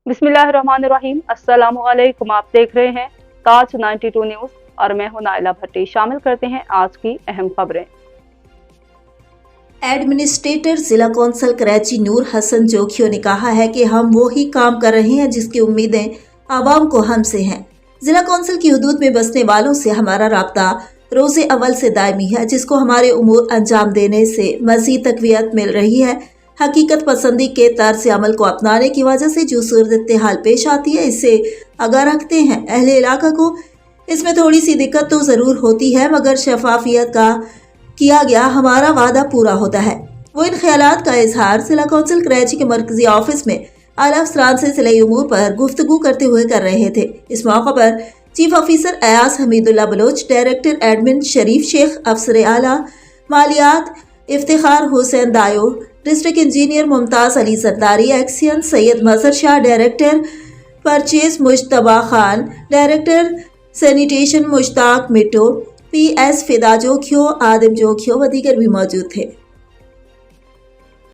बिस्मिल्लाहिर्रहमानिर्रहीम। अस्सलामुअलैकुम। आप देख रहे हैं ताज 92 न्यूज़ और मैं हूं नाइला भट्टी। शामिल करते हैं आज की अहम खबरें। एडमिनिस्ट्रेटर जिला कौंसल कराची नूर हसन जोखियो ने कहा है कि हम वो ही काम कर रहे हैं जिसकी उम्मीदें आवाम को हमसे हैं। जिला कौंसिल की हुदूद में बसने वालों से हमारा राब्ता रोज़े अव्वल से दायमी है, जिसको हमारे उमूर अंजाम देने से मज़ीद तक़वियत मिल रही है। हकीकत पसंदी के तर्ज अमल को अपनाने की वजह से जो सूरत हाल पेश आती है, इससे आगाह रखते हैं अहले इलाका को। इसमें थोड़ी सी दिक्कत तो ज़रूर होती है, मगर शफाफियत का किया गया हमारा वादा पूरा होता है। वो इन ख्यालात का इजहार जिला कौंसिल कराची के मरकजी ऑफिस में आला अफसरान से सिलाई उमूर पर गुफ्तगू करते हुए कर रहे थे। इस मौका पर chief officer Ayaz Hamidullah Baloch, director admin Sharif Sheikh, अफसर आला मालियात Iftikhar Hussain Dayo, district engineer Mumtaz Ali Sardari, XEN Syed Mazhar Shah, director purchase Mushtaba Khan, director sanitation Mushtaq Mitto, PS Fida Jokhio, आदम जोखियो व दीगर भी मौजूद थे।